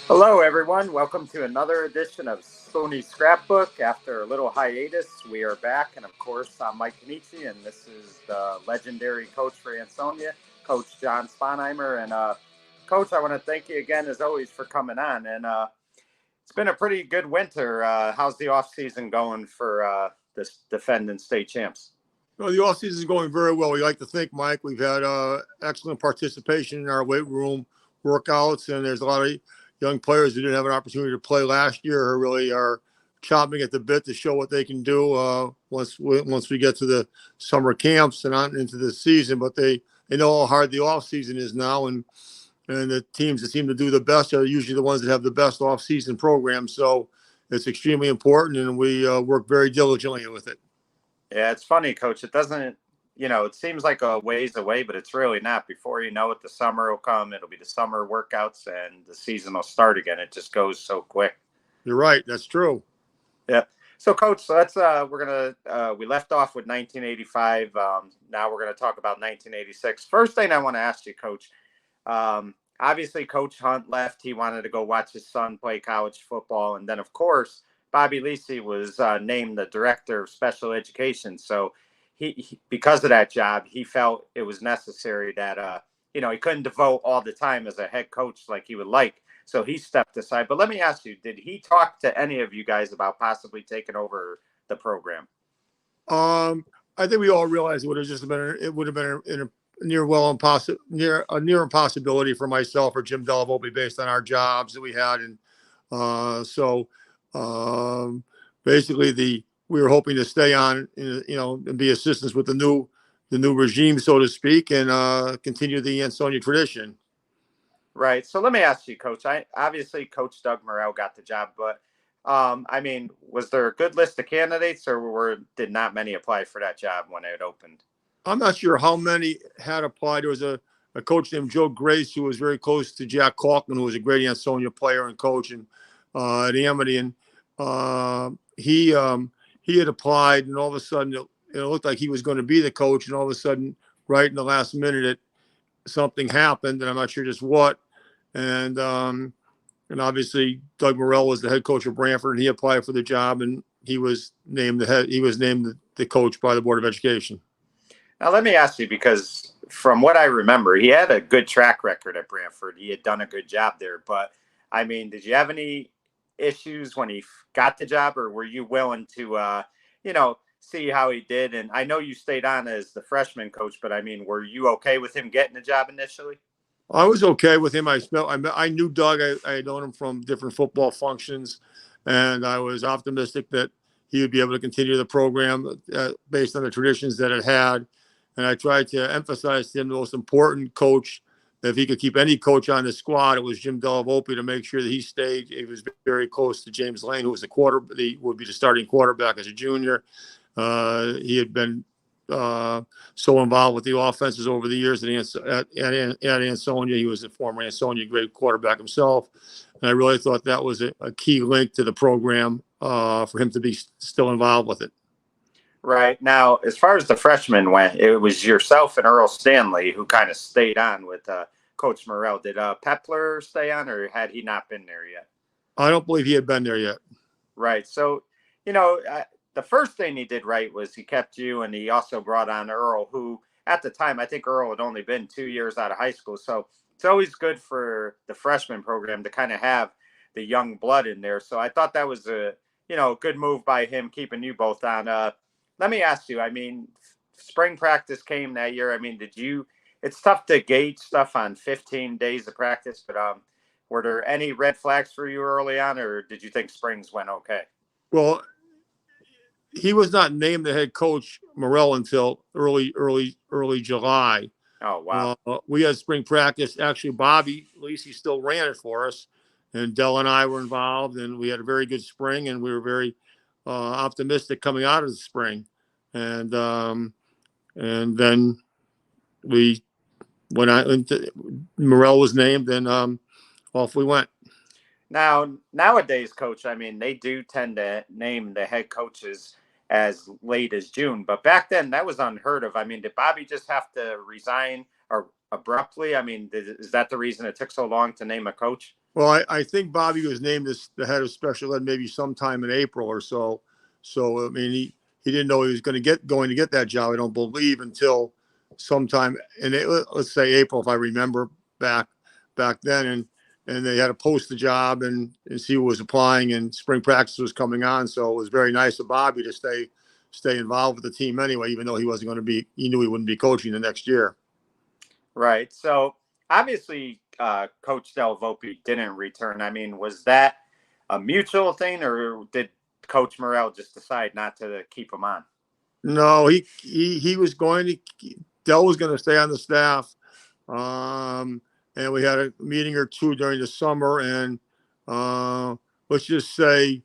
Hello, everyone. Welcome to another edition of Spooney Scrapbook. After a little hiatus, we are back. And of course, I'm Mike Kenichi, and this is the legendary coach for Ansonia, Coach John Sponheimer. And Coach, I want to thank you again, as always, for coming on. And it's been a pretty good winter. How's the off season going for this defending state champs? Well, the off season is going very well. We like to think, Mike. We've had excellent participation in our weight room workouts, and there's a lot of young players who didn't have an opportunity to play last year who really are chomping at the bit to show what they can do once we get to the summer camps and on into the season. But they know how hard the off season is now, and the teams that seem to do the best are usually the ones that have the best off season programs. So it's extremely important, and we work very diligently with it. Yeah, it's funny, Coach. It doesn't, it seems like a ways away, but it's really not. Before you know it, the summer will come. It'll be the summer workouts, and the season will start again. It just goes so quick. You're right. That's true. Yeah. So, Coach, so we left off with 1985. Now we're gonna talk about 1986. First thing I want to ask you, Coach. Obviously, Coach Hunt left. He wanted to go watch his son play college football, and then, of course, Bobby Lisi was named the director of special education. So he because of that job, he felt it was necessary that, he couldn't devote all the time as a head coach like he would like. So he stepped aside. But let me ask you, did he talk to any of you guys about possibly taking over the program? I think we all realized it would have been a near impossibility for myself or Jim Delavolpe based on our jobs that we had. And basically we were hoping to stay on, and be assistants with the new regime, so to speak, and continue the Ansonia tradition. Right. So let me ask you, Coach. Obviously Coach Doug Morrell got the job, but was there a good list of candidates, or did not many apply for that job when it opened? I'm not sure how many had applied. There was a coach named Joe Grace who was very close to Jack Kalkman, who was a great Ansonia player and coach at Amity, and he had applied, and all of a sudden it looked like he was going to be the coach, and all of a sudden, right in the last minute, something happened, and I'm not sure just what. And obviously Doug Morrell was the head coach of Brantford, and he applied for the job, and he was named the coach by the Board of Education. Now let me ask you, because from what I remember, he had a good track record at Brantford. He had done a good job there, but did you have any issues when he got the job, or were you willing to see how he did? And I know you stayed on as the freshman coach, but were you okay with him getting the job initially? I was okay with him. I knew Doug. I had known him from different football functions, and I was optimistic that he would be able to continue the program based on the traditions that it had. And I tried to emphasize to him the most important coach, that if he could keep any coach on the squad, it was Jim Delavolpe, to make sure that he stayed. He was very close to James Lane, who was would be the starting quarterback as a junior. He had been so involved with the offenses over the years at Ansonia. He was a former Ansonia great quarterback himself. And I really thought that was a key link to the program for him to be still involved with it. Right. Now, as far as the freshmen went, it was yourself and Earl Stanley who kind of stayed on with Coach Morrell. Did Pepler stay on, or had he not been there yet? I don't believe he had been there yet. Right. So, the first thing he did right was he kept you, and he also brought on Earl, who at the time, I think Earl had only been 2 years out of high school. So it's always good for the freshman program to kind of have the young blood in there. So I thought that was a good move by him, keeping you both on. Let me ask you, spring practice came that year. It's tough to gauge stuff on 15 days of practice, but were there any red flags for you early on, or did you think springs went okay? Well, he was not named the head coach, Morrell, until early July. Oh, wow. We had spring practice. Actually, Bobby Lisi still ran it for us, and Dell and I were involved, and we had a very good spring, and we were very optimistic coming out of the spring. And then we went on, Morrell was named, and off we went. Now, nowadays, Coach, they do tend to name the head coaches as late as June, but back then that was unheard of. Did Bobby just have to resign or abruptly? Is that the reason it took so long to name a coach? Well, I think Bobby was named as the head of special ed maybe sometime in April or so. So I mean, he didn't know he was going to get that job. I don't believe until sometime in let's say April, if I remember back then, and they had to post the job and see who was applying, and spring practice was coming on. So it was very nice of Bobby to stay involved with the team anyway, even though he wasn't going to be. He knew he wouldn't be coaching the next year. Right. So obviously, Coach Del Volpe didn't return. I mean, was that a mutual thing, or did Coach Morrell just decide not to keep him on? No, he was going to. Dell was going to stay on the staff, and we had a meeting or two during the summer, and let's just say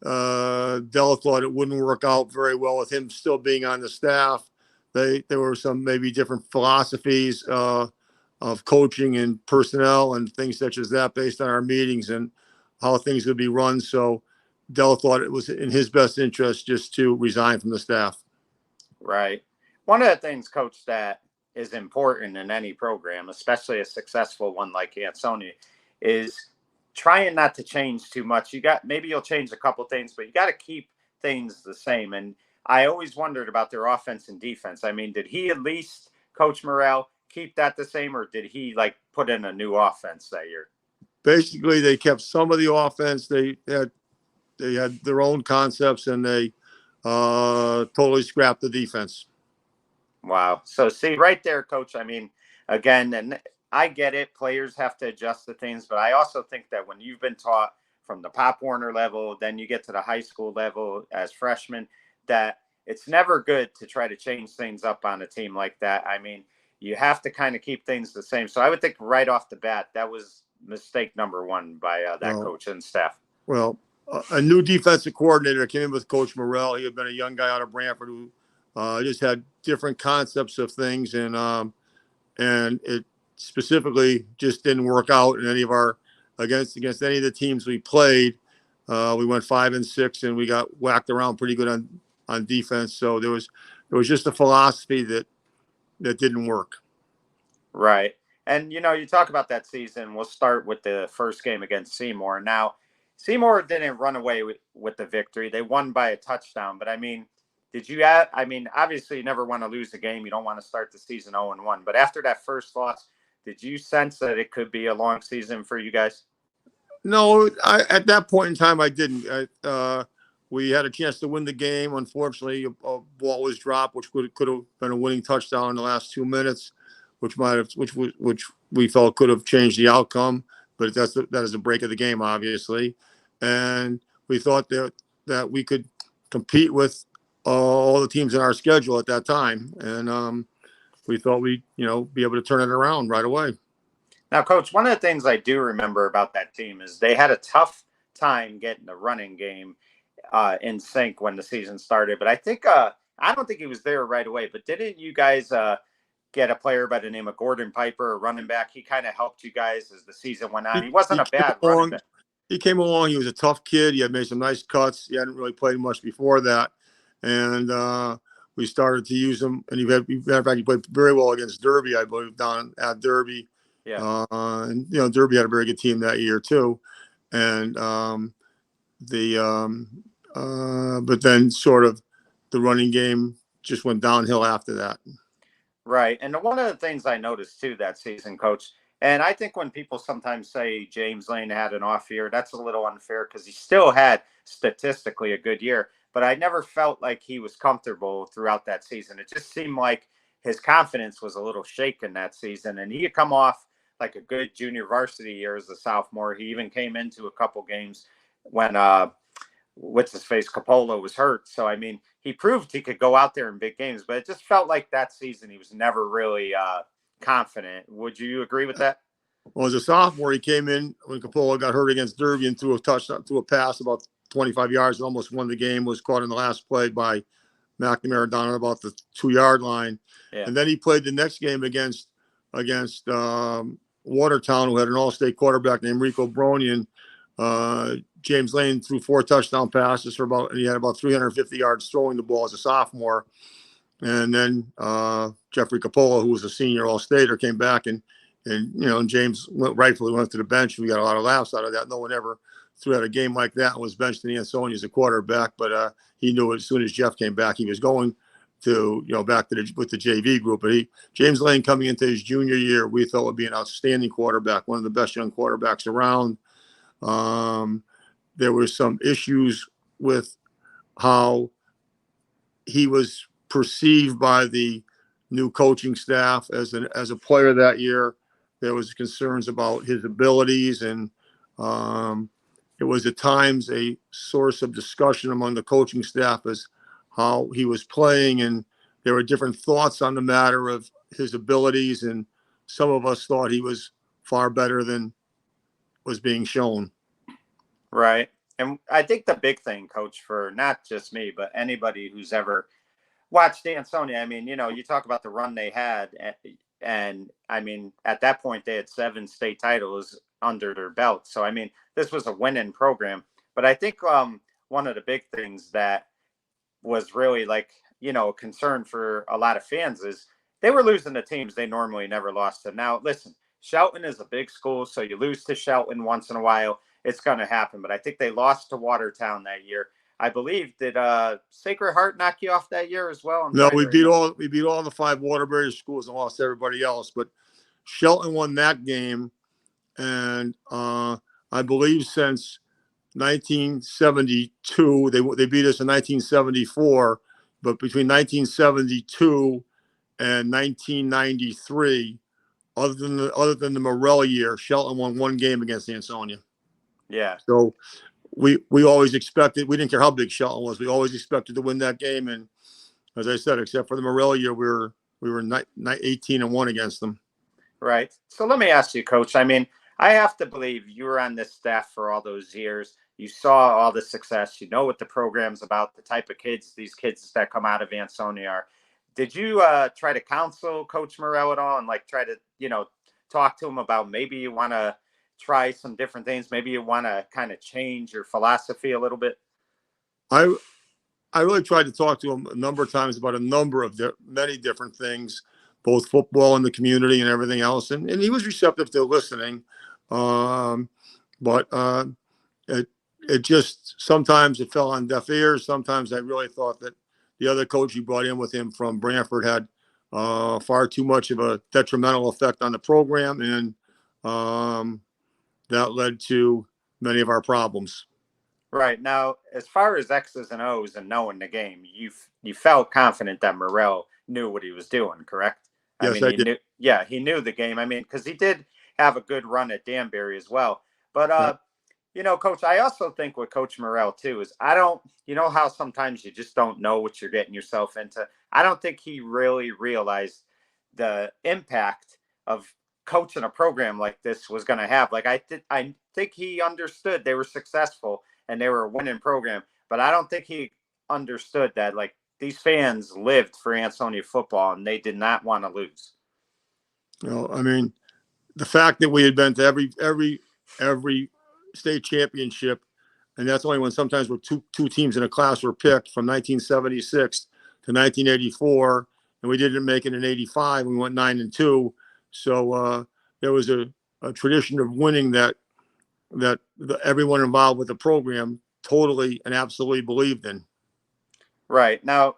Dell thought it wouldn't work out very well with him still being on the staff. There were some maybe different philosophies of coaching and personnel and things such as that based on our meetings and how things would be run. So Dell thought it was in his best interest just to resign from the staff. Right. One of the things, Coach, that is important in any program, especially a successful one like Ansonia, is trying not to change too much. Maybe you'll change a couple things, but you got to keep things the same. And I always wondered about their offense and defense. I mean, did he at least, Coach Morrell, keep that the same, or did he like put in a new offense that year? Basically, they kept some of the offense. They had their own concepts, and they totally scrapped the defense. Wow. So see right there, Coach, I mean, again, and I get it. Players have to adjust to things, but I also think that when you've been taught from the Pop Warner level, then you get to the high school level as freshmen, that it's never good to try to change things up on a team like that. I mean, you have to kind of keep things the same. So I would think right off the bat, that was mistake number one by that coach and staff. Well, a new defensive coordinator came in with Coach Morrell. He had been a young guy out of Brantford who just had different concepts of things, and it specifically just didn't work out in any of our against any of the teams we played. We went 5-6, and we got whacked around pretty good on defense. So there was just a philosophy that didn't work. Right. And, you talk about that season. We'll start with the first game against Seymour. Now, Seymour didn't run away with the victory. They won by a touchdown. But, I mean, obviously you never want to lose a game. You don't want to start the season 0-1. But after that first loss, did you sense that it could be a long season for you guys? No, at that point in time, I didn't. We had a chance to win the game. Unfortunately, a ball was dropped, which could have been a winning touchdown in the last 2 minutes, which we felt could have changed the outcome. But that is a break of the game, obviously, and we thought that we could compete with all the teams in our schedule at that time, and we thought we'd be able to turn it around right away. Now, Coach, one of the things I do remember about that team is they had a tough time getting the running game in sync when the season started. But I think I don't think he was there right away. But didn't you guys get a player by the name of Gordon Piper, a running back? He kind of helped you guys as the season went on. He wasn't a bad running back. He came along. He was a tough kid. He had made some nice cuts. He hadn't really played much before that, and we started to use him. And matter of fact, he played very well against Derby, I believe, down at Derby. Yeah. And Derby had a very good team that year too, and but then sort of the running game just went downhill after that. Right. And one of the things I noticed too that season, Coach, and I think when people sometimes say James Lane had an off year, that's a little unfair because he still had statistically a good year. But I never felt like he was comfortable throughout that season. It just seemed like his confidence was a little shaken that season. And he had come off like a good junior varsity year as a sophomore. He even came into a couple games when what's his face Coppola was hurt. So I mean, he proved he could go out there in big games, but it just felt like that season he was never really confident. Would you agree with that? Well, as a sophomore, he came in when Coppola got hurt against Derby and threw a pass about 25 yards and almost won the game. Was caught in the last play by McNamara down at about the 2-yard line. Yeah. And then he played the next game against Watertown, who had an all-state quarterback named Rico Bronian. James Lane threw 4 touchdown passes and he had about 350 yards throwing the ball as a sophomore. And then Jeffrey Coppola, who was a senior all-stater, came back and and James rightfully went to the bench. We got a lot of laughs out of that. No one ever threw out a game like that and was benched in Ansonia as a quarterback. But he knew as soon as Jeff came back, he was going to back to with the JV group. But James Lane coming into his junior year, we thought would be an outstanding quarterback, one of the best young quarterbacks around. There were some issues with how he was perceived by the new coaching staff as a player that year. There was concerns about his abilities, and it was at times a source of discussion among the coaching staff as how he was playing, and there were different thoughts on the matter of his abilities, and some of us thought he was far better than was being shown. Right. And I think the big thing, Coach, for not just me, but anybody who's ever watched Ansonia, I mean, you talk about the run they had, and I mean, at that point, they had 7 state titles under their belt. So, I mean, this was a winning program. But I think one of the big things that was really a concern for a lot of fans is they were losing to teams they normally never lost to. Now, listen, Shelton is a big school, so you lose to Shelton once in a while. It's going to happen. But I think they lost to Watertown that year. I believe, did Sacred Heart knock you off that year as well? No, we beat all the 5 Waterbury schools and lost everybody else. But Shelton won that game, and I believe since 1972, they beat us in 1974. But between 1972 and 1993, other than the Morrell year, Shelton won 1 game against Ansonia. Yeah. So we always expected, we didn't care how big Shelton was, we always expected to win that game. And as I said, except for the Morrell year, we were 18-1 against them. Right. So let me ask you, Coach. I mean, I have to believe you were on this staff for all those years. You saw all the success. You know what the program's about, the type of these kids that come out of Ansonia are. Did you try to counsel Coach Morrell at all and try to, talk to him about maybe you want to try some different things? Maybe you want to kind of change your philosophy a little bit? I really tried to talk to him a number of times about a number of many different things, both football and the community and everything else. And he was receptive to listening. But it just, sometimes it fell on deaf ears. Sometimes I really thought that the other coach he brought in with him from Brantford had far too much of a detrimental effect on the program. And that led to many of our problems. Right. Now, as far as X's and O's and knowing the game, you felt confident that Morrell knew what he was doing, correct? Yes, I did. He knew the game. I mean, because he did have a good run at Danbury as well. But, Coach, I also think with Coach Morrell, too, is how sometimes you just don't know what you're getting yourself into. I don't think he really realized the impact of coaching a program like this was going to have. I think he understood they were successful and they were a winning program, but I don't think he understood that these fans lived for Ansonia football and they did not want to lose. I mean, the fact that we had been to every state championship, and that's only when sometimes we're two teams in a class were picked from 1976 to 1984, and we didn't make it in 85. We went 9-2. So there was a tradition of winning that everyone involved with the program totally and absolutely believed in. Right. Now,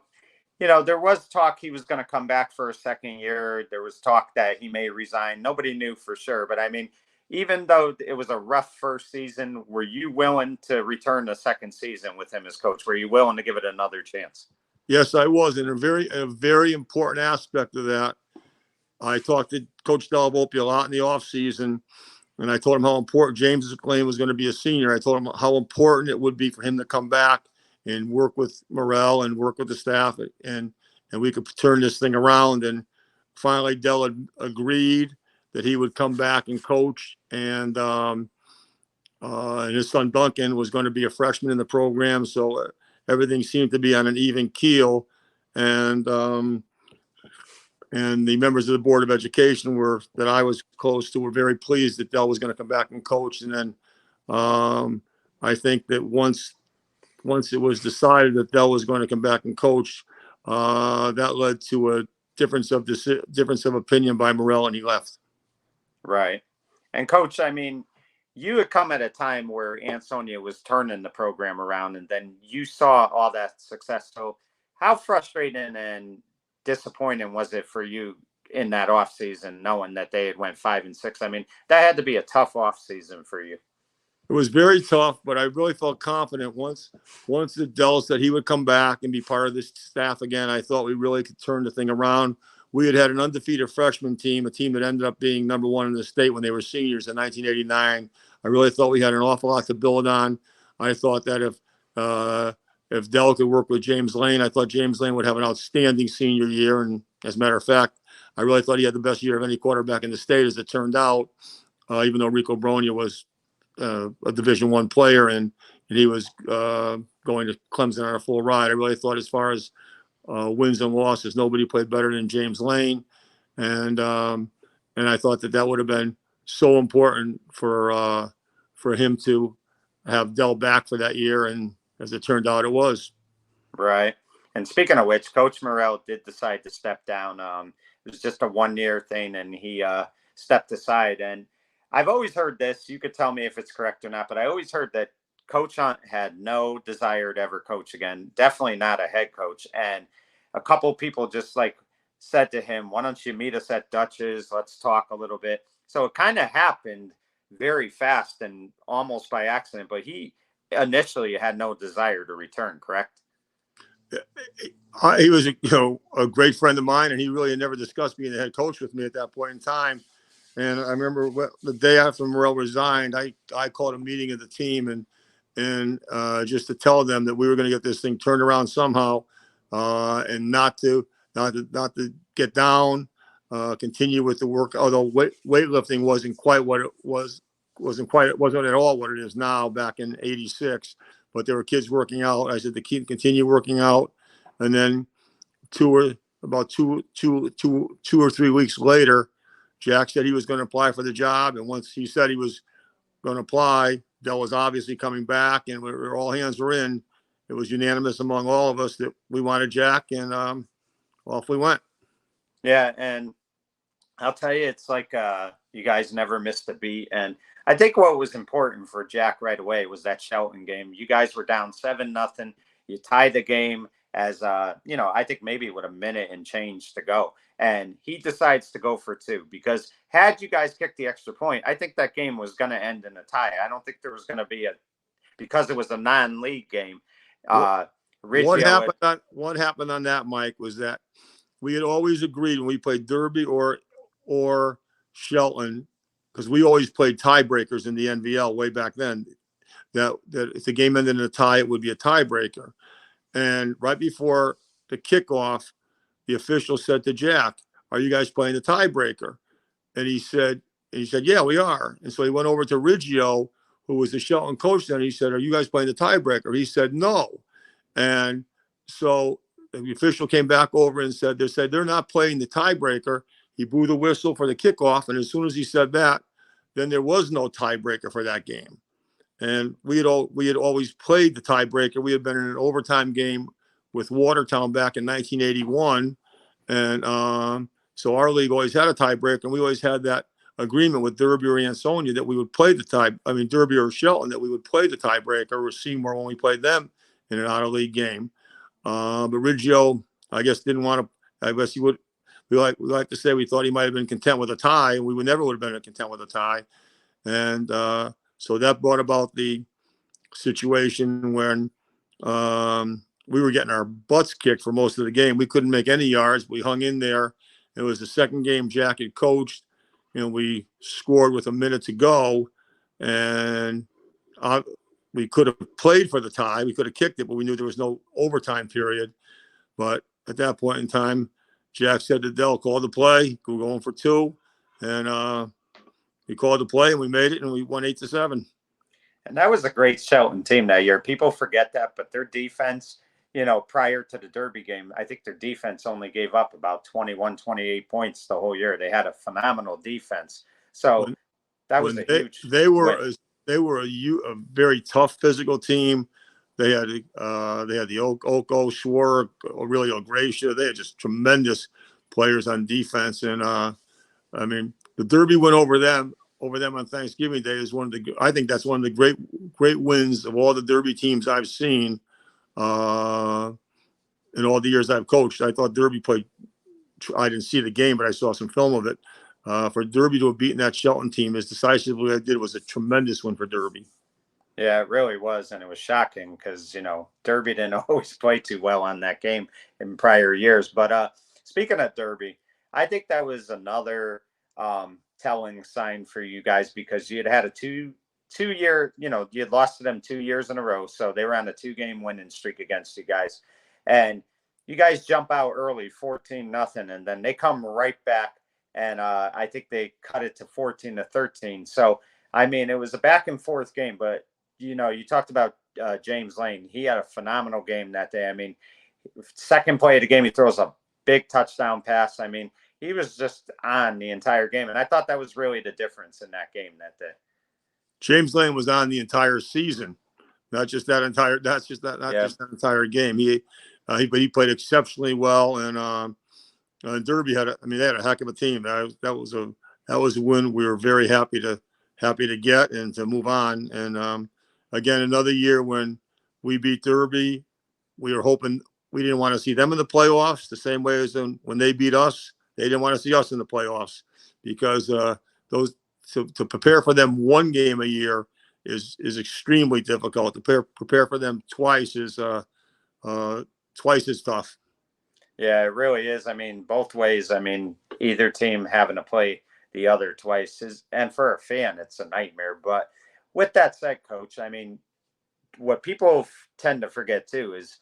there was talk he was going to come back for a second year. There was talk that he may resign. Nobody knew for sure. But I mean, even though it was a rough first season, were you willing to return the second season with him as coach? Were you willing to give it another chance? Yes, I was. And a very important aspect of that, I talked to Coach Delavolpe a lot in the offseason, and I told him how important James Lane was going to be a senior. I told him how important it would be for him to come back and work with Morrell and work with the staff, and we could turn this thing around. And finally, Del agreed that he would come back and coach, and his son Duncan was going to be a freshman in the program, so everything seemed to be on an even keel. And the members of the Board of Education that I was close to were very pleased that Del was going to come back and coach. And then I think that once it was decided that Del was going to come back and coach, that led to a difference of opinion by Morrell, and he left. Right. And coach, I mean, you had come at a time where Ansonia was turning the program around and then you saw all that success. So how frustrating and disappointing was it for you in that off season, knowing that they had went 5-6? I mean, that had to be a tough off season for you. It was very tough, but I really felt confident once Dell said he would come back and be part of this staff again. I thought we really could turn the thing around. We had an undefeated freshman team, a team that ended up being number one in the state when they were seniors in 1989. I really thought we had an awful lot to build on. I thought that if Dell could work with James Lane, I thought James Lane would have an outstanding senior year. And as a matter of fact, I really thought he had the best year of any quarterback in the state, as it turned out. Even though Rico Bronia was a Division I player, and he was going to Clemson on a full ride. I really thought, as far as wins and losses, nobody played better than James Lane, and I thought that would have been so important for him to have Dell back for that year, and as it turned out, it was. Right. And speaking of which, Coach Morrell did decide to step down. It was just a 1 year thing, and he stepped aside. And I've always heard this. You could tell me if it's correct or not, but I always heard that Coach Hunt had no desire to ever coach again. Definitely not a head coach. And a couple people just like said to him, "Why don't you meet us at Dutch's? Let's talk a little bit." So it kind of happened very fast and almost by accident. But he initially had no desire to return. Correct? He was a great friend of mine, and he really had never discussed being the head coach with me at that point in time. And I remember the day after Morrell resigned, I called a meeting of the team and just to tell them that we were going to get this thing turned around somehow, and not to get down, continue with the work. Although weightlifting wasn't quite what it was, wasn't at all what it is now back in '86. But there were kids working out. I said to continue working out, and then two or 3 weeks later, Jack said he was going to apply for the job. And once he said he was going to apply, Dell was obviously coming back, and all hands were in. It was unanimous among all of us that we wanted Jack, and off we went. Yeah. And I'll tell you, it's like you guys never missed a beat. And I think what was important for Jack right away was that Shelton game. You guys were down 7-0. You tied the game as I think maybe with a minute and change to go. And he decides to go for two, because had you guys kicked the extra point, I think that game was going to end in a tie. I don't think there was going to be because it was a non-league game. What happened on that, Mike, was that we had always agreed when we played Derby or Shelton, because we always played tiebreakers in the NVL way back then, that if the game ended in a tie, it would be a tiebreaker. And right before the kickoff, the official said to Jack, "Are you guys playing the tiebreaker?" And he said, "Yeah, we are." And so he went over to Riggio, who was the Shelton coach then. He said, "Are you guys playing the tiebreaker?" He said, "No." And so the official came back over and said they're not playing the tiebreaker. He blew the whistle for the kickoff, and as soon as he said that, then there was no tiebreaker for that game. And we had always played the tiebreaker. We had been in an overtime game with Watertown back in 1981, and so our league always had a tiebreaker, and we always had that agreement with Derby or Ansonia that we would play Derby or Shelton, that we would play the tiebreaker, or Seymour when we played them in an out-of-league game. But Riggio, I guess, didn't want to. I guess he would. We like to say we thought he might have been content with a tie, and we would never have been content with a tie. And so that brought about the situation when we were getting our butts kicked for most of the game. We couldn't make any yards. We hung in there. It was the second game Jack had coached, and we scored with a minute to go. And we could have played for the tie. We could have kicked it, but we knew there was no overtime period. But at that point in time, Jack said to Dell, "Call the play. We're going for two." And he called the play, and we made it, and we won 8-7. And that was a great Shelton team that year. People forget that, but their defense, prior to the Derby game, I think their defense only gave up about 21, 28 points the whole year. They had a phenomenal defense. So that was huge. They were a very tough physical team. They had the Oko, Schwartz, Aurelio Gracia. They had just tremendous players on defense, and I mean, the Derby win over them on Thanksgiving Day is I think that's one of the great wins of all the Derby teams I've seen in all the years I've coached. I thought Derby played. I didn't see the game, but I saw some film of it. For Derby to have beaten that Shelton team as decisively as it did was a tremendous win for Derby. Yeah, it really was, and it was shocking because Derby didn't always play too well on that game in prior years. But speaking of Derby, I think that was another telling sign for you guys because you had a two year, you had lost to them 2 years in a row, so they were on a 2-game winning streak against you guys, and you guys jump out early, 14-0, and then they come right back, and I think they cut it to 14-13. So I mean, it was a back and forth game, but you talked about James Lane. He had a phenomenal game that day. I mean, second play of the game, he throws a big touchdown pass. I mean, he was just on the entire game, and I thought that was really the difference in that game that day. James Lane was on the entire season, not just that entire. That's just that, not just that entire game. But he played exceptionally well, and Derby they had a heck of a team. That was a win we were very happy to get and to move on. And again, another year when we beat Derby, we were hoping we didn't want to see them in the playoffs the same way as when they beat us. They didn't want to see us in the playoffs because to prepare for them one game a year is extremely difficult. To prepare for them twice is twice as tough. Yeah, it really is. I mean, both ways. I mean, either team having to play the other twice and for a fan, it's a nightmare. But with that said, Coach, I mean, what people tend to forget too is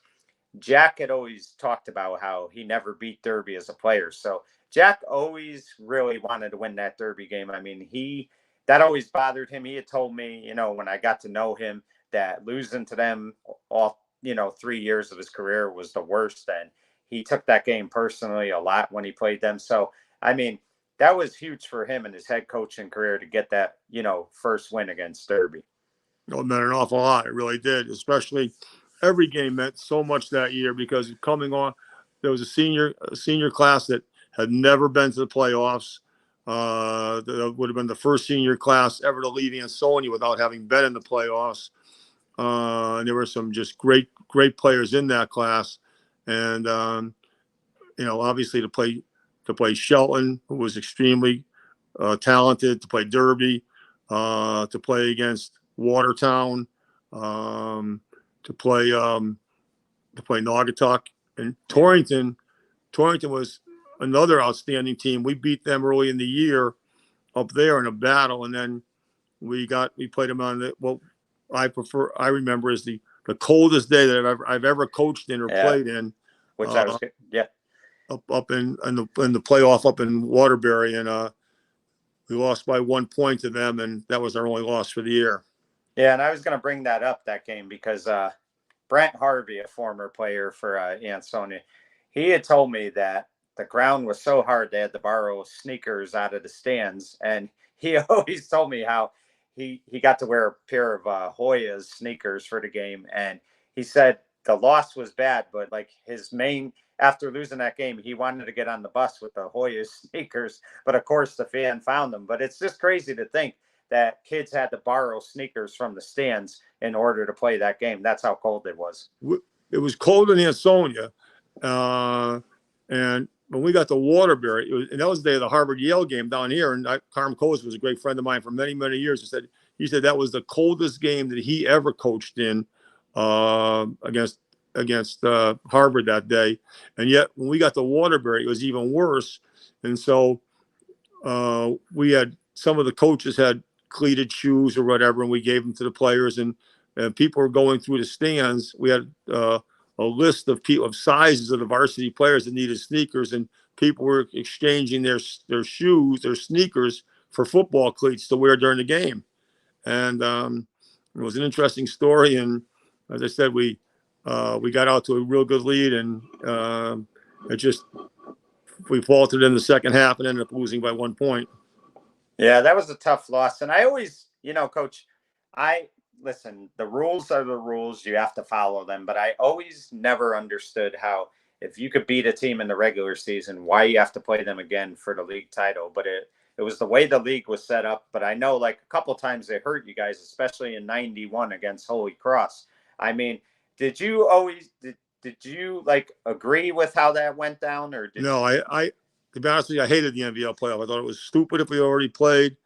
Jack had always talked about how he never beat Derby as a player. So Jack always really wanted to win that Derby game. I mean, that always bothered him. He had told me, when I got to know him, that losing to them all, 3 years of his career was the worst. And he took that game personally a lot when he played them. So, I mean, that was huge for him in his head coaching career to get that, first win against Derby. It meant an awful lot. It really did. Especially every game meant so much that year because coming on, there was a senior class that had never been to the playoffs. That would have been the first senior class ever to leave Ansonia without having been in the playoffs. And there were some just great players in that class, and obviously to play Shelton, who was extremely talented, to play Derby, to play against Watertown, to play Naugatuck, and Torrington. Torrington was another outstanding team. We beat them early in the year up there in a battle, and then we played them on what I remember as the coldest day that I've ever coached in or played in. Which I was up in the playoff up in Waterbury, and we lost by 1 point to them, and that was our only loss for the year. Yeah, and I was going to bring that up, that game, because Brent Harvey, a former player for Ansonia, he had told me that the ground was so hard they had to borrow sneakers out of the stands, and he always told me how he got to wear a pair of Hoya's sneakers for the game, and he said the loss was bad, but like after losing that game, he wanted to get on the bus with the Hoya's sneakers, but of course the fan found them. But it's just crazy to think that kids had to borrow sneakers from the stands in order to play that game. That's how cold it was. It was cold in Ansonia, and when we got to Waterbury, and that was the day of the Harvard-Yale game down here, and Carm Coase was a great friend of mine for many, many years. He said that was the coldest game that he ever coached in against Harvard that day. And yet when we got to Waterbury, it was even worse. And so we had some of the coaches had cleated shoes or whatever, and we gave them to the players, and people were going through the stands. We had a list of sizes of the varsity players that needed sneakers, and people were exchanging their shoes, their sneakers, for football cleats to wear during the game. And it was an interesting story. And as I said, we got out to a real good lead, and we faltered in the second half and ended up losing by 1 point. Yeah, that was a tough loss. And I always, Coach, listen, the rules are the rules. You have to follow them. But I always never understood how, if you could beat a team in the regular season, why you have to play them again for the league title. But it was the way the league was set up. But I know like a couple times they hurt you guys, especially in '91 against Holy Cross. I mean, did you like agree with how that went down, or did No, I to be honest with you, I hated the NVL playoff. I thought it was stupid if we already played.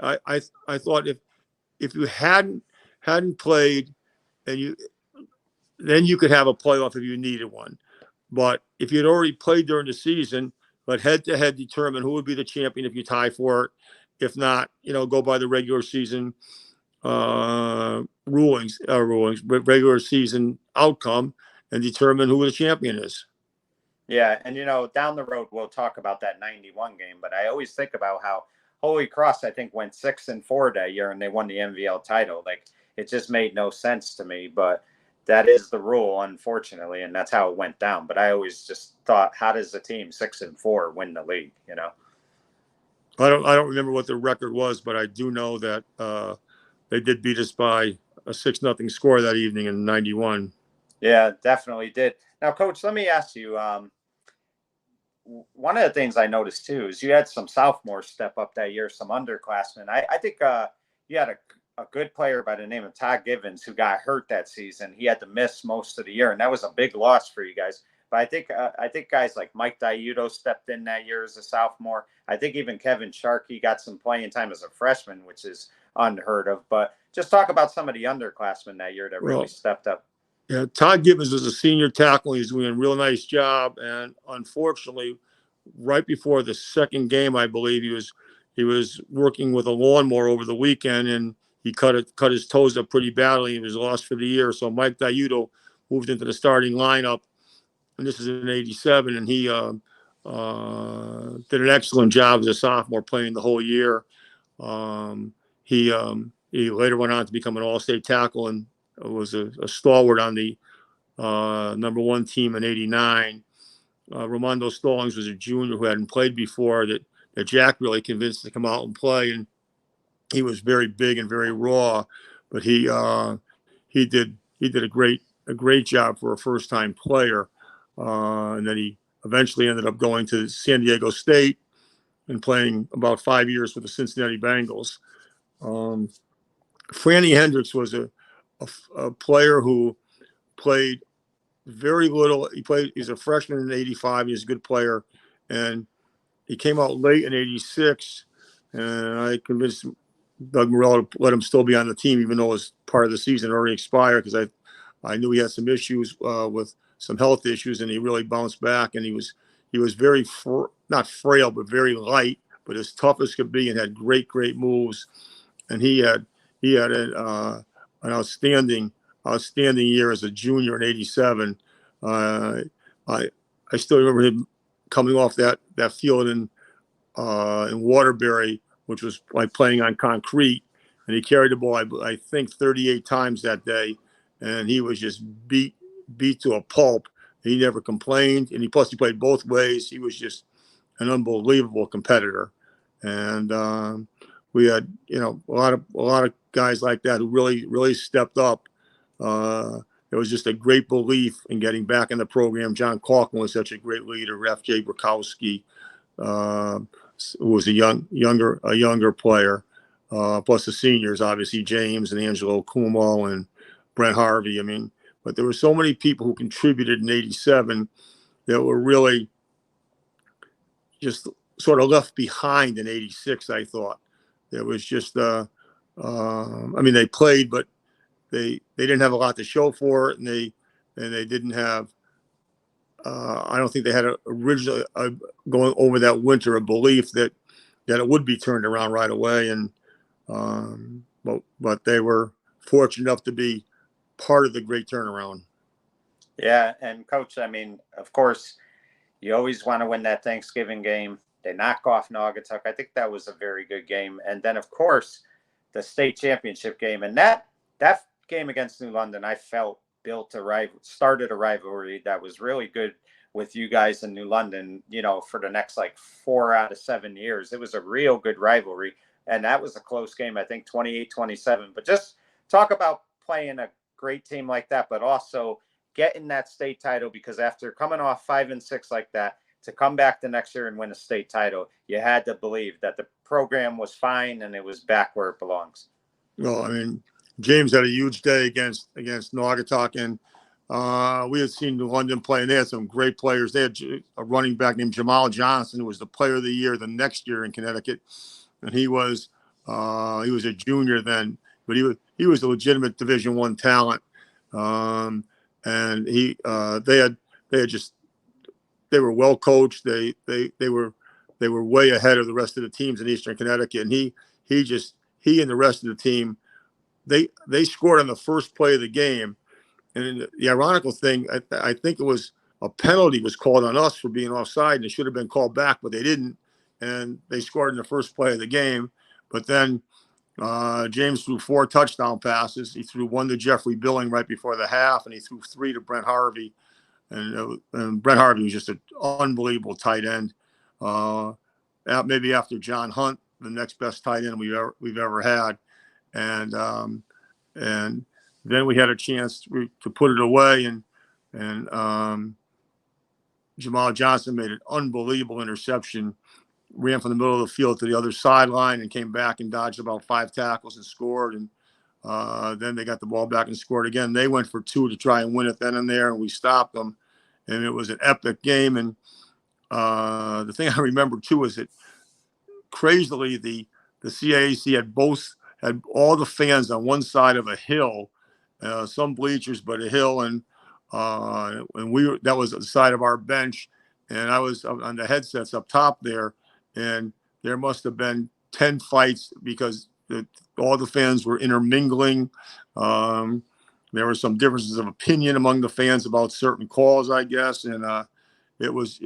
I thought if you hadn't played and then you could have a playoff if you needed one. But if you'd already played during the season, let head to head determine who would be the champion if you tie for it. If not, go by the regular season but regular season outcome and determine who the champion is. Yeah, and down the road we'll talk about that '91 game, but I always think about how Holy Cross I think went 6-4 that year and they won the NVL title. Like it just made no sense to me, but that is the rule, unfortunately, and that's how it went down. But I always just thought, how does a team 6-4 win the league? I don't remember what the record was, but I do know that they did beat us by a 6-0 score that evening in '91. Yeah, definitely did. Now, Coach, let me ask you. One of the things I noticed too is you had some sophomores step up that year, some underclassmen. I think you had a good player by the name of Todd Givens who got hurt that season. He had to miss most of the year, and that was a big loss for you guys. But I think guys like Mike Diuto stepped in that year as a sophomore. I think even Kevin Sharkey got some playing time as a freshman, which is unheard of. But just talk about some of the underclassmen that year that really stepped up. Yeah, Todd Gibbons was a senior tackle. He's doing a real nice job, and unfortunately, right before the second game, I believe he was working with a lawnmower over the weekend, and he cut his toes up pretty badly. He was lost for the year. So Mike Diuto moved into the starting lineup, and this is in '87, and he did an excellent job as a sophomore, playing the whole year. He later went on to become an all-state tackle and was a stalwart on the number one team in '89. Ramondo Stallings was a junior who hadn't played before that Jack really convinced to come out and play, and he was very big and very raw, but he did a great job for a first time player, and then he eventually ended up going to San Diego State and playing about 5 years with the Cincinnati Bengals. Franny Hendricks was a player who played very little. He's a freshman in '85. He's a good player, and he came out late in '86. And I convinced Doug Morello to let him still be on the team, even though his part of the season already expired, because I knew he had some issues with some health issues, and he really bounced back. And he was very not frail, but very light, but as tough as could be, and had great moves. And he had an outstanding year as a junior in '87. I still remember him coming off that field in Waterbury, which was like playing on concrete, and he carried the ball I think 38 times that day, and he was just beat to a pulp. He never complained, and he played both ways. He was just an unbelievable competitor, and we had a lot of guys like that who really stepped up. There was just a great belief in getting back in the program. John Calkin was such a great leader. F.J. Bukowski, who was a younger player, plus the seniors, obviously James and Angelo Cuomo and Brent Harvey. I mean, but there were so many people who contributed in '87 that were really just sort of left behind in '86. I thought there was just, I mean, they played, but they didn't have a lot to show for it, and they didn't have. I don't think they had originally going over that winter a belief that it would be turned around right away, and but they were fortunate enough to be part of the great turnaround. Yeah, and Coach, I mean, of course, you always want to win that Thanksgiving game. They knock off Naugatuck. I think that was a very good game, and then of course, the state championship game, and that game against New London, I felt started a rivalry that was really good with you guys in New London, for the next like 4 out of 7 years. It was a real good rivalry, and that was a close game, I think 28-27. But just talk about playing a great team like that, but also getting that state title, because after coming off 5-6 like that, to come back the next year and win a state title, you had to believe that the program was fine and it was back where it belongs. Well, I mean, James had a huge day against Naugatuck, and we had seen New London play, and they had some great players. They had a running back named Jamal Johnson, who was the player of the year the next year in Connecticut, and he was a junior then, but he was a legitimate Division I talent, and they were well coached. They were way ahead of the rest of the teams in Eastern Connecticut, and he and the rest of the team, they scored on the first play of the game. And the ironical thing, I think it was a penalty was called on us for being offside, and it should have been called back, but they didn't. And they scored in the first play of the game. But then James threw 4 touchdown passes. He threw 1 to Jeffrey Billing right before the half, and he threw 3 to Brent Harvey. And Brent Harvey was just an unbelievable tight end. Maybe after John Hunt, the next best tight end we've ever had. And then we had a chance to put it away, and Jamal Johnson made an unbelievable interception, ran from the middle of the field to the other sideline and came back and dodged about 5 tackles and scored. And then they got the ball back and scored again. They went for 2 to try and win it then and there, and we stopped them. And it was an epic game. And the thing I remember too is that crazily the CAAC had all the fans on one side of a hill, some bleachers, but a hill, and that was the side of our bench, and I was on the headsets up top there, and there must have been 10 fights because all the fans were intermingling. There were some differences of opinion among the fans about certain calls, I guess, and it was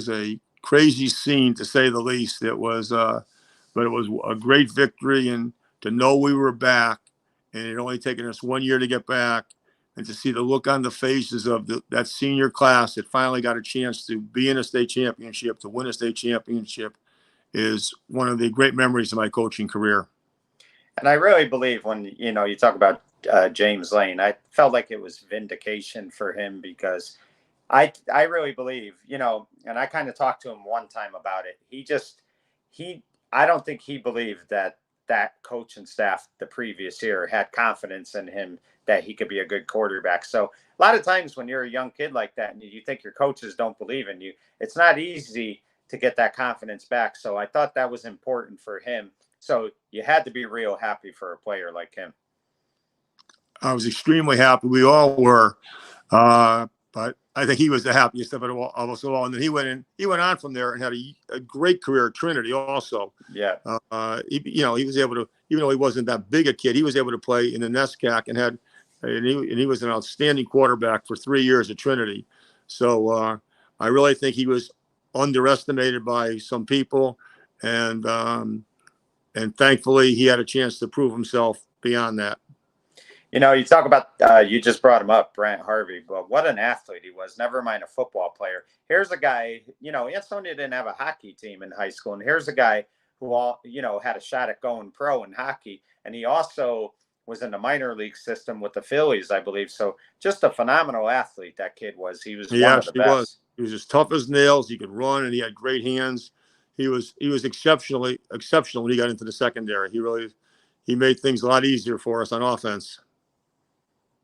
a crazy scene, to say the least. It was, but it was a great victory, and to know we were back, and it only taken us 1 year to get back, and to see the look on the faces of that senior class that finally got a chance to be in a state championship, to win a state championship, is one of the great memories of my coaching career. And I really believe when, you talk about James Lane, I felt like it was vindication for him, because I really believe, and I kind of talked to him one time about it. I don't think he believed that coach and staff the previous year had confidence in him that he could be a good quarterback. So a lot of times when you're a young kid like that and you think your coaches don't believe in you, it's not easy to get that confidence back. So I thought that was important for him. So you had to be real happy for a player like him. I was extremely happy. We all were. But I think he was the happiest of us all. And then he went on from there and had a great career at Trinity also. Yeah. He was able to, even though he wasn't that big a kid, he was able to play in the NESCAC and he was an outstanding quarterback for 3 years at Trinity. So I really think he was underestimated by some people, and thankfully he had a chance to prove himself beyond that. You talk about, you just brought him up, Brent Harvey, but what an athlete he was, never mind a football player. Here's a guy, Ansonia didn't have a hockey team in high school, and here's a guy who had a shot at going pro in hockey, and he also was in the minor league system with the Phillies, I believe. So just a phenomenal athlete that kid was. He was one of the best. He was as tough as nails. He could run, and he had great hands. He was exceptional when he got into the secondary. He made things a lot easier for us on offense.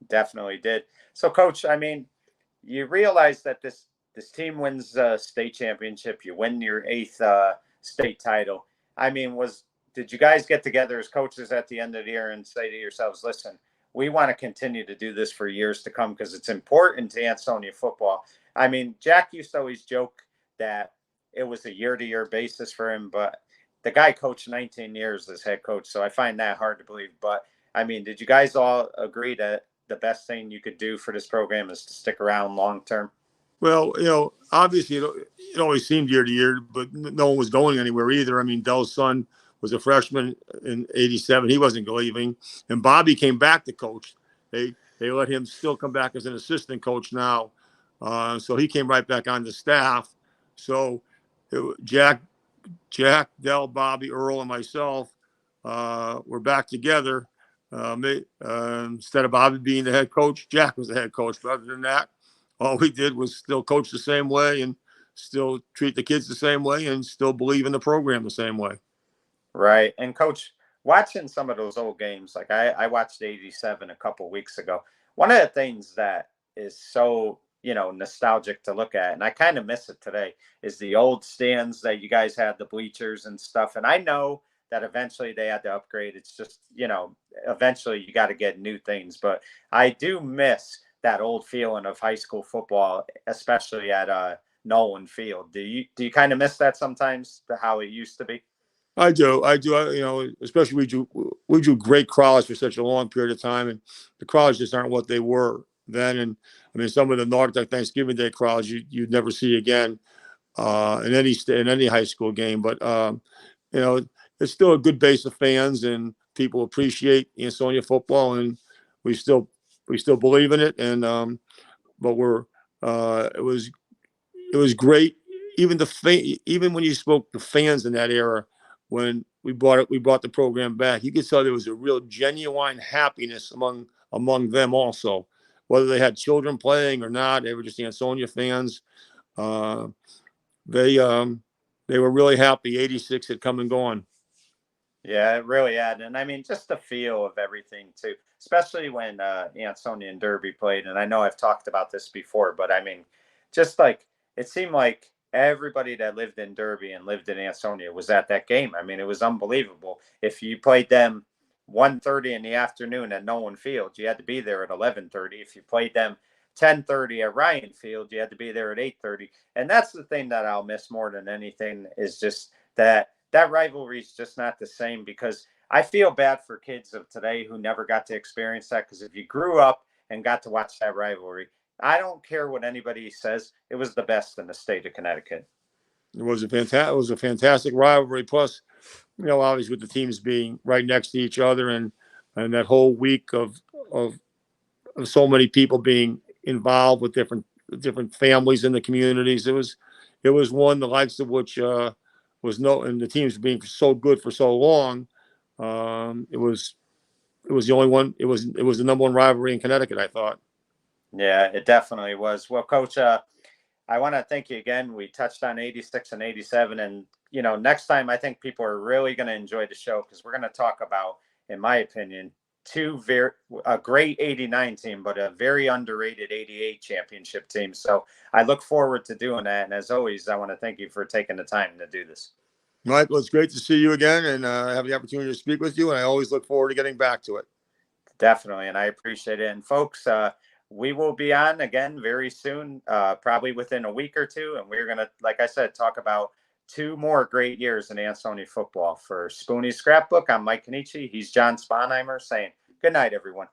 Definitely did. So, Coach, you realize that this team wins a state championship. You win your 8th state title. Did you guys get together as coaches at the end of the year and say to yourselves, listen, we want to continue to do this for years to come because it's important to Ansonia football? Jack used to always joke that it was a year-to-year basis for him, but the guy coached 19 years as head coach, so I find that hard to believe. But, did you guys all agree that the best thing you could do for this program is to stick around long term? Well, obviously it always seemed year to year, but no one was going anywhere either. Dell's son was a freshman in '87. He wasn't leaving. And Bobby came back to coach. They let him still come back as an assistant coach now. So he came right back on the staff. So Jack, Dell, Bobby, Earl, and myself were back together. Instead of Bobby being the head coach, Jack was the head coach. But other than that, all we did was still coach the same way and still treat the kids the same way and still believe in the program the same way. Right. And coach, watching some of those old games, like I watched 87 a couple weeks ago. One of the things that is so, nostalgic to look at, and I kind of miss it today, is the old stands that you guys had, the bleachers and stuff. And I know that eventually they had to upgrade. It's just, eventually you got to get new things. But I do miss that old feeling of high school football, especially at Nolan Field. Do you kind of miss that sometimes, how it used to be? I do. Especially we drew great crowds for such a long period of time, and the crowds just aren't what they were then. And I mean, some of the North Thanksgiving Day crowds you'd never see again in any high school game. But you know, it's still a good base of fans, and people appreciate Ansonia football, and we still believe in it. And but it was great. Even when you spoke to fans in that era, when we brought the program back, you could tell there was a real genuine happiness among them also, whether they had children playing or not. They were just Ansonia fans. Uh, they were really happy. 86 had come and gone. Yeah, it really had. And I mean, just the feel of everything too, especially when Ansonia and Derby played. And I know I've talked about this before, but I mean, just like it seemed like everybody that lived in Derby and lived in Ansonia was at that game. I mean, it was unbelievable. If you played them 1:30 in the afternoon at Nolan Field, you had to be there at 11:30. If you played them 10:30 at Ryan Field, you had to be there at 8:30. And that's the thing that I'll miss more than anything, is just that rivalry is just not the same, because I feel bad for kids of today who never got to experience that. Because if you grew up and got to watch that rivalry, I don't care what anybody says, it was the best in the state of Connecticut. It was a fantastic rivalry. Plus, obviously with the teams being right next to each other, and that whole week of so many people being involved with different families in the communities. It was one the likes of which and the teams being so good for so long. It was the only one. It was the number one rivalry in Connecticut, I thought. Yeah, it definitely was. Well, Coach, I want to thank you again. We touched on 86 and 87. And, next time I think people are really going to enjoy the show, because we're going to talk about, in my opinion, a great 89 team, but a very underrated 88 championship team. So I look forward to doing that. And as always, I want to thank you for taking the time to do this. Michael, it's great to see you again and have the opportunity to speak with you. And I always look forward to getting back to it. Definitely. And I appreciate it. And folks, we will be on again very soon, probably within a week or two. And we're going to, like I said, talk about 2 more great years in Ansonia football. For Spooney's Scrapbook, I'm Mike Kenichi. He's John Sponheimer saying good night, everyone.